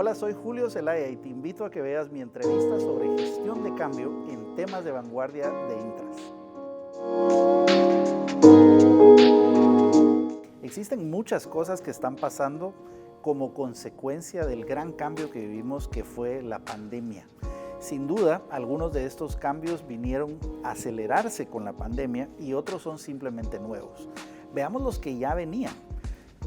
Hola, soy Julio Zelaya y te invito a que veas mi entrevista sobre gestión de cambio en temas de vanguardia de Intras. Existen muchas cosas que están pasando como consecuencia del gran cambio que vivimos, que fue la pandemia. Sin duda, algunos de estos cambios vinieron a acelerarse con la pandemia y otros son simplemente nuevos. Veamos los que ya venían.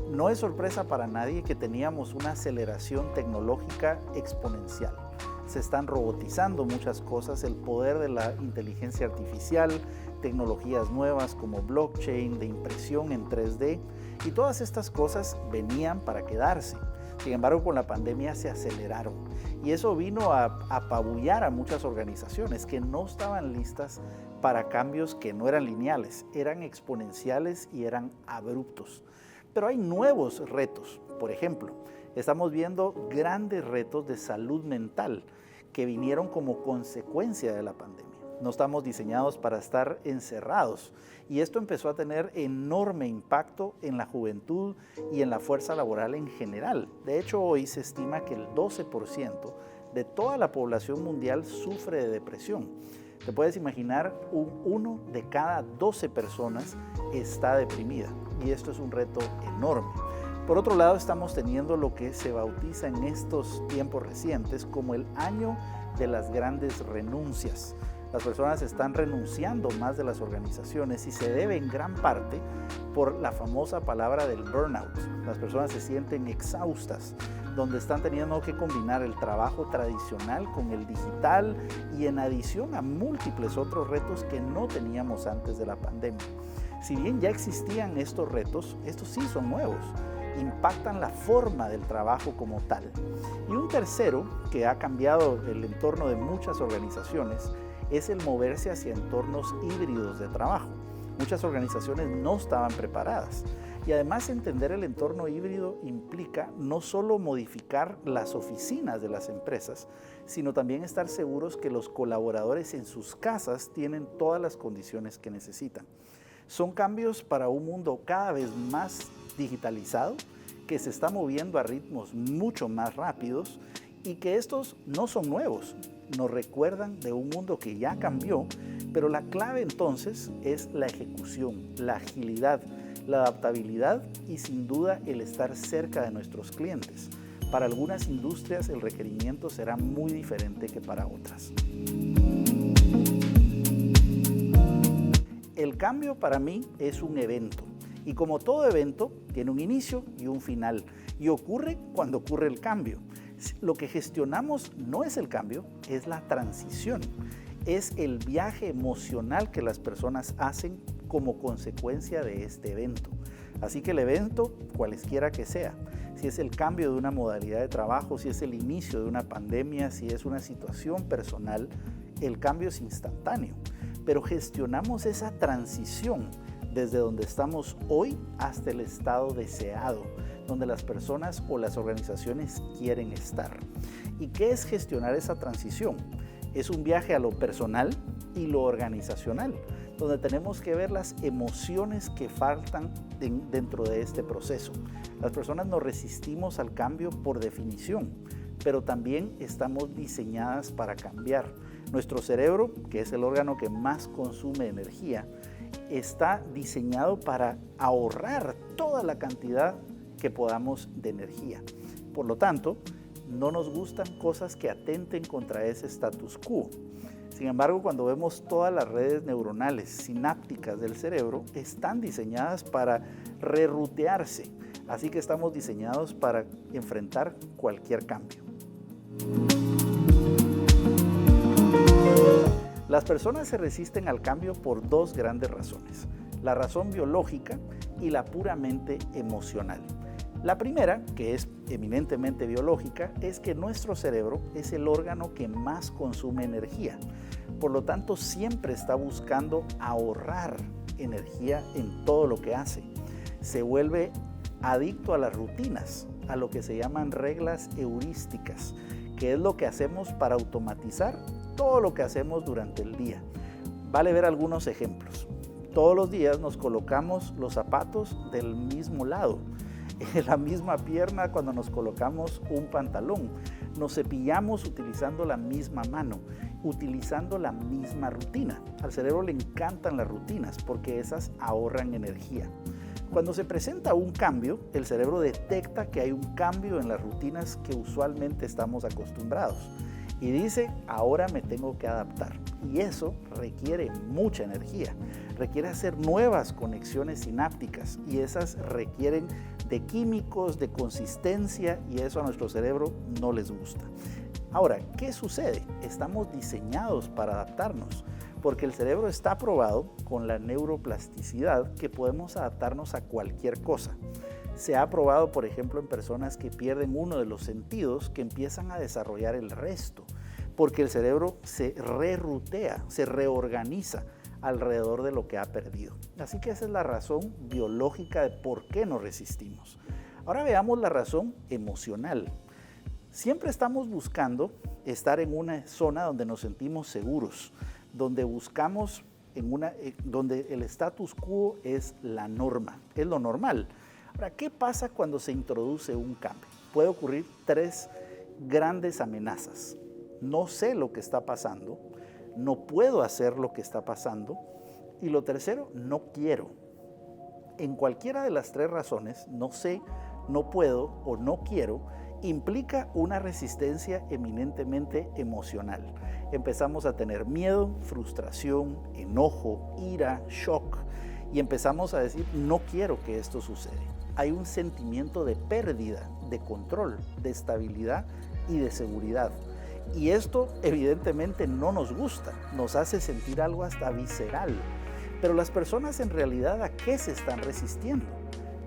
No es sorpresa para nadie que teníamos una aceleración tecnológica exponencial. Se están robotizando muchas cosas, el poder de la inteligencia artificial, tecnologías nuevas como blockchain, de impresión en 3D, y todas estas cosas venían para quedarse. Sin embargo, con la pandemia se aceleraron y eso vino a apabullar a muchas organizaciones que no estaban listas para cambios que no eran lineales, eran exponenciales y eran abruptos. Pero hay nuevos retos. Por ejemplo, estamos viendo grandes retos de salud mental que vinieron como consecuencia de la pandemia. No estamos diseñados para estar encerrados y esto empezó a tener enorme impacto en la juventud y en la fuerza laboral en general. De hecho, hoy se estima que el 12% de toda la población mundial sufre de depresión. Te puedes imaginar, 1 de cada 12 personas está deprimida y esto es un reto enorme. Por otro lado, estamos teniendo lo que se bautiza en estos tiempos recientes como el año de las grandes renuncias. Las personas están renunciando más de las organizaciones y se debe en gran parte por la famosa palabra del burnout. Las personas se sienten exhaustas, donde están teniendo que combinar el trabajo tradicional con el digital y en adición a múltiples otros retos que no teníamos antes de la pandemia. Si bien ya existían estos retos, estos sí son nuevos, impactan la forma del trabajo como tal. Y un tercero que ha cambiado el entorno de muchas organizaciones es el moverse hacia entornos híbridos de trabajo. Muchas organizaciones no estaban preparadas. Y además entender el entorno híbrido implica no solo modificar las oficinas de las empresas, sino también estar seguros que los colaboradores en sus casas tienen todas las condiciones que necesitan. Son cambios para un mundo cada vez más digitalizado, que se está moviendo a ritmos mucho más rápidos y que estos no son nuevos. Nos recuerdan de un mundo que ya cambió, pero la clave entonces es la ejecución, la agilidad, la adaptabilidad y sin duda el estar cerca de nuestros clientes. Para algunas industrias el requerimiento será muy diferente que para otras. El cambio para mí es un evento y como todo evento tiene un inicio y un final y ocurre cuando ocurre el cambio. Lo que gestionamos no es el cambio, es la transición, es el viaje emocional que las personas hacen como consecuencia de este evento. Así que el evento, cualesquiera que sea, si es el cambio de una modalidad de trabajo, si es el inicio de una pandemia, si es una situación personal, el cambio es instantáneo. Pero gestionamos esa transición desde donde estamos hoy hasta el estado deseado, donde las personas o las organizaciones quieren estar. ¿Y qué es gestionar esa transición? Es un viaje a lo personal y lo organizacional, donde tenemos que ver las emociones que faltan dentro de este proceso. Las personas nos resistimos al cambio por definición, pero también estamos diseñadas para cambiar. Nuestro cerebro, que es el órgano que más consume energía, está diseñado para ahorrar toda la cantidad que podamos de energía. Por lo tanto, no nos gustan cosas que atenten contra ese status quo. Sin embargo, cuando vemos todas las redes neuronales sinápticas del cerebro, están diseñadas para rerutearse. Así que estamos diseñados para enfrentar cualquier cambio. Las personas se resisten al cambio por dos grandes razones: la razón biológica y la puramente emocional. La primera, que es eminentemente biológica, es que nuestro cerebro es el órgano que más consume energía. Por lo tanto, siempre está buscando ahorrar energía en todo lo que hace. Se vuelve adicto a las rutinas, a lo que se llaman reglas heurísticas, que es lo que hacemos para automatizar todo lo que hacemos durante el día. Vale ver algunos ejemplos. Todos los días nos colocamos los zapatos del mismo lado en la misma pierna cuando nos colocamos un pantalón. Nos cepillamos utilizando la misma mano, utilizando la misma rutina. Al cerebro le encantan las rutinas porque esas ahorran energía. Cuando se presenta un cambio, el cerebro detecta que hay un cambio en las rutinas que usualmente estamos acostumbrados y dice, ahora me tengo que adaptar. Y eso requiere mucha energía, requiere hacer nuevas conexiones sinápticas y esas requieren de químicos, de consistencia y eso a nuestro cerebro no les gusta. Ahora, ¿qué sucede? Estamos diseñados para adaptarnos porque el cerebro está probado con la neuroplasticidad que podemos adaptarnos a cualquier cosa. Se ha probado, por ejemplo, en personas que pierden uno de los sentidos que empiezan a desarrollar el resto, porque el cerebro se rerutea, se reorganiza alrededor de lo que ha perdido. Así que esa es la razón biológica de por qué nos resistimos. Ahora veamos la razón emocional. Siempre estamos buscando estar en una zona donde nos sentimos seguros, donde buscamos donde el status quo es la norma, es lo normal. Ahora, ¿qué pasa cuando se introduce un cambio? Puede ocurrir 3 grandes amenazas. No sé lo que está pasando, no puedo hacer lo que está pasando y lo tercero, no quiero. En cualquiera de las 3 razones, no sé, no puedo o no quiero, implica una resistencia eminentemente emocional. Empezamos a tener miedo, frustración, enojo, ira, shock y empezamos a decir, no quiero que esto suceda. Hay un sentimiento de pérdida, de control, de estabilidad y de seguridad. Y esto evidentemente no nos gusta, nos hace sentir algo hasta visceral. Pero las personas en realidad, ¿a qué se están resistiendo?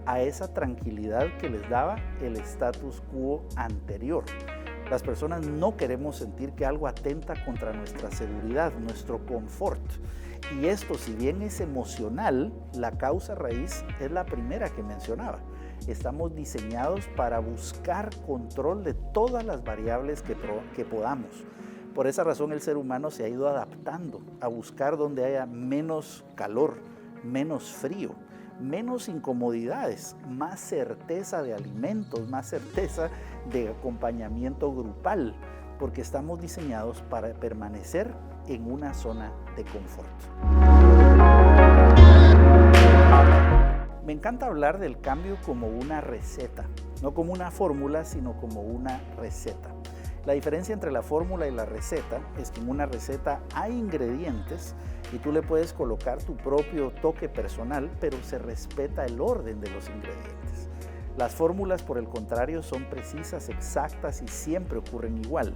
A esa tranquilidad que les daba el status quo anterior. Las personas no queremos sentir que algo atenta contra nuestra seguridad, nuestro confort. Y esto, si bien es emocional, la causa raíz es la primera que mencionaba. Estamos diseñados para buscar control de todas las variables que podamos. Por esa razón el ser humano se ha ido adaptando a buscar donde haya menos calor, menos frío, menos incomodidades, más certeza de alimentos, más certeza de acompañamiento grupal, porque estamos diseñados para permanecer en una zona de confort. Me encanta hablar del cambio como una receta, no como una fórmula, sino como una receta. La diferencia entre la fórmula y la receta es que en una receta hay ingredientes y tú le puedes colocar tu propio toque personal, pero se respeta el orden de los ingredientes. Las fórmulas, por el contrario, son precisas, exactas y siempre ocurren igual.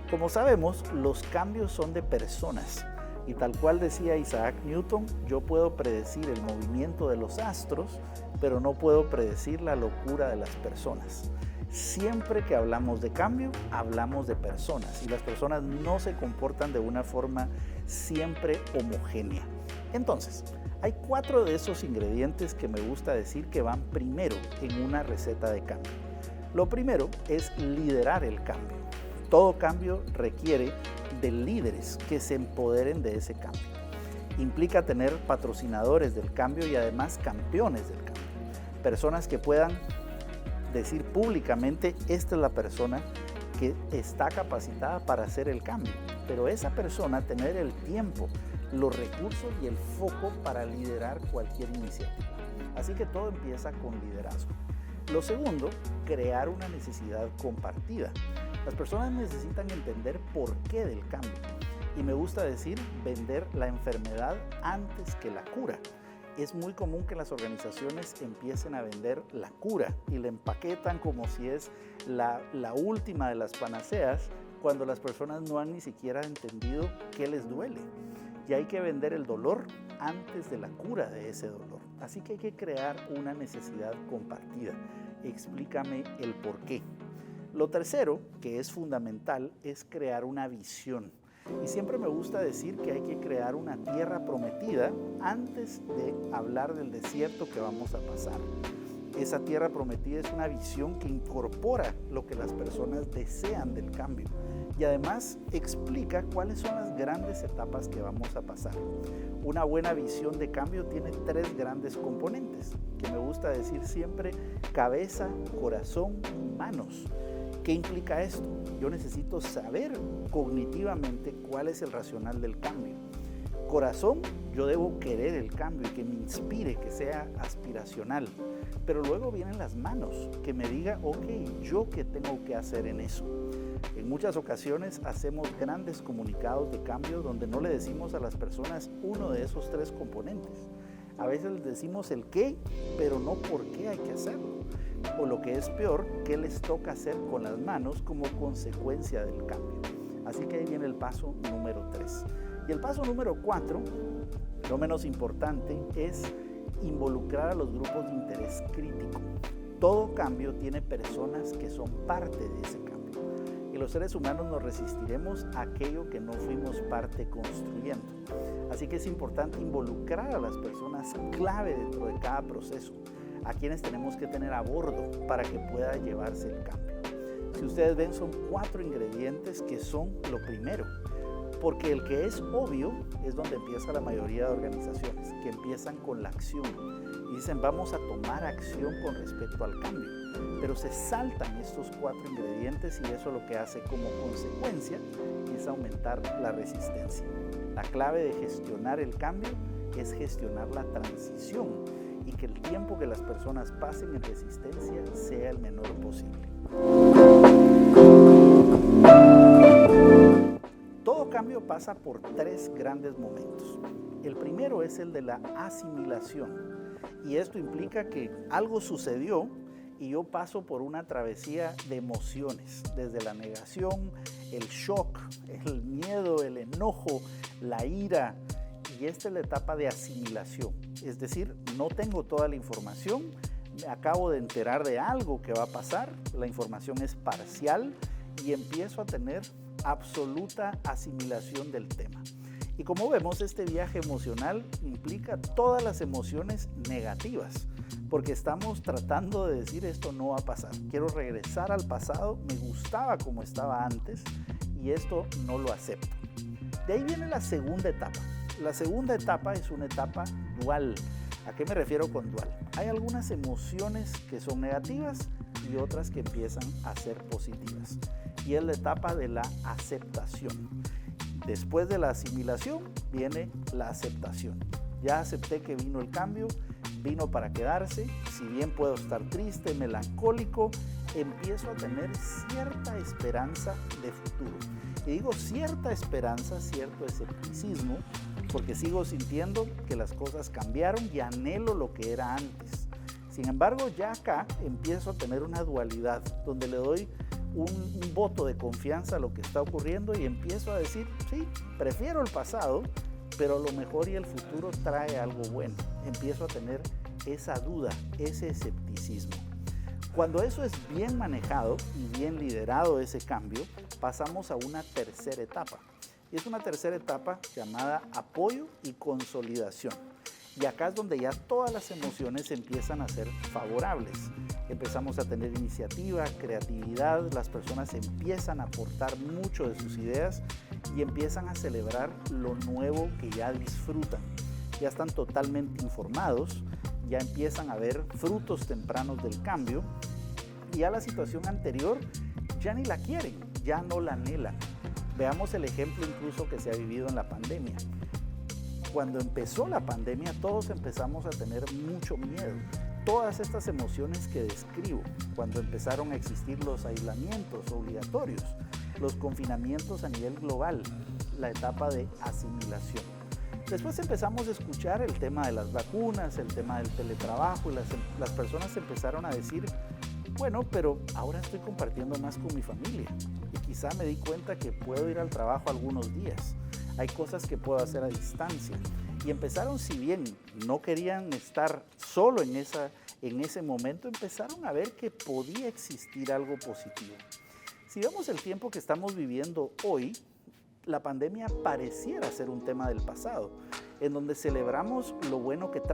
Como sabemos, los cambios son de personas y tal cual decía Isaac Newton, yo puedo predecir el movimiento de los astros, pero no puedo predecir la locura de las personas. Siempre que hablamos de cambio, hablamos de personas y las personas no se comportan de una forma siempre homogénea. Entonces, hay 4 de esos ingredientes que me gusta decir que van primero en una receta de cambio. Lo primero es liderar el cambio. Todo cambio requiere de líderes que se empoderen de ese cambio. Implica tener patrocinadores del cambio y además campeones del cambio. Personas que puedan decir públicamente, esta es la persona que está capacitada para hacer el cambio. Pero esa persona tener el tiempo, los recursos y el foco para liderar cualquier iniciativa. Así que todo empieza con liderazgo. Lo segundo, crear una necesidad compartida. Las personas necesitan entender por qué del cambio. Y me gusta decir, vender la enfermedad antes que la cura. Es muy común que las organizaciones empiecen a vender la cura y la empaquetan como si es la última de las panaceas, cuando las personas no han ni siquiera entendido qué les duele. Y hay que vender el dolor antes de la cura de ese dolor. Así que hay que crear una necesidad compartida. Explícame el por qué. Lo tercero, que es fundamental, es crear una visión. Y siempre me gusta decir que hay que crear una tierra prometida antes de hablar del desierto que vamos a pasar. Esa tierra prometida es una visión que incorpora lo que las personas desean del cambio y además explica cuáles son las grandes etapas que vamos a pasar. Una buena visión de cambio tiene 3 grandes componentes, que me gusta decir siempre: cabeza, corazón y manos. ¿Qué implica esto? Yo necesito saber cognitivamente cuál es el racional del cambio. Corazón, yo debo querer el cambio y que me inspire, que sea aspiracional. Pero luego vienen las manos, que me diga, ok, ¿yo qué tengo que hacer en eso? En muchas ocasiones hacemos grandes comunicados de cambio donde no le decimos a las personas uno de esos 3 componentes. A veces les decimos el qué, pero no por qué hay que hacerlo. O lo que es peor, qué les toca hacer con las manos como consecuencia del cambio. Así que ahí viene el paso número 3. Y el paso número 4, no menos importante, es involucrar a los grupos de interés crítico. Todo cambio tiene personas que son parte de ese cambio. Y los seres humanos nos resistiremos a aquello que no fuimos parte construyendo. Así que es importante involucrar a las personas clave dentro de cada proceso, a quienes tenemos que tener a bordo para que pueda llevarse el cambio. Si ustedes ven, son 4 ingredientes que son lo primero, porque el que es obvio es donde empieza la mayoría de organizaciones, que empiezan con la acción y dicen vamos a tomar acción con respecto al cambio, pero se saltan estos 4 ingredientes y eso lo que hace como consecuencia es aumentar la resistencia. La clave de gestionar el cambio es gestionar la transición y que el tiempo que las personas pasen en resistencia sea el menor posible. Todo cambio pasa por 3 grandes momentos. El primero es el de la asimilación y esto implica que algo sucedió y yo paso por una travesía de emociones, desde la negación, el shock, el miedo, el enojo, la ira. Y esta es la etapa de asimilación, es decir, no tengo toda la información, me acabo de enterar de algo que va a pasar, la información es parcial y empiezo a tener absoluta asimilación del tema. Y como vemos, este viaje emocional implica todas las emociones negativas, porque estamos tratando de decir esto no va a pasar, quiero regresar al pasado, me gustaba como estaba antes y esto no lo acepto. De ahí viene la segunda etapa. La segunda etapa es una etapa dual. ¿A qué me refiero con dual? Hay algunas emociones que son negativas y otras que empiezan a ser positivas. Y es la etapa de la aceptación. Después de la asimilación viene la aceptación. Ya acepté que vino el cambio, vino para quedarse. Si bien puedo estar triste, melancólico, empiezo a tener cierta esperanza de futuro. Y digo cierta esperanza, cierto escepticismo, porque sigo sintiendo que las cosas cambiaron y anhelo lo que era antes. Sin embargo, ya acá empiezo a tener una dualidad, donde le doy un voto de confianza a lo que está ocurriendo y empiezo a decir, sí, prefiero el pasado, pero lo mejor y el futuro trae algo bueno. Empiezo a tener esa duda, ese escepticismo. Cuando eso es bien manejado y bien liderado ese cambio, pasamos a una tercera etapa. Y es una tercera etapa llamada apoyo y consolidación. Y acá es donde ya todas las emociones empiezan a ser favorables. Empezamos a tener iniciativa, creatividad, las personas empiezan a aportar mucho de sus ideas y empiezan a celebrar lo nuevo que ya disfrutan. Ya están totalmente informados, ya empiezan a ver frutos tempranos del cambio y ya la situación anterior ya ni la quieren, ya no la anhelan. Veamos el ejemplo incluso que se ha vivido en la pandemia. Cuando empezó la pandemia, todos empezamos a tener mucho miedo. Todas estas emociones que describo, cuando empezaron a existir los aislamientos obligatorios, los confinamientos a nivel global, la etapa de asimilación. Después empezamos a escuchar el tema de las vacunas, el tema del teletrabajo, y las personas empezaron a decir, bueno, pero ahora estoy compartiendo más con mi familia y quizá me di cuenta que puedo ir al trabajo algunos días. Hay cosas que puedo hacer a distancia. Y empezaron, si bien no querían estar solo en ese momento, empezaron a ver que podía existir algo positivo. Si vemos el tiempo que estamos viviendo hoy, la pandemia pareciera ser un tema del pasado, en donde celebramos lo bueno que trae.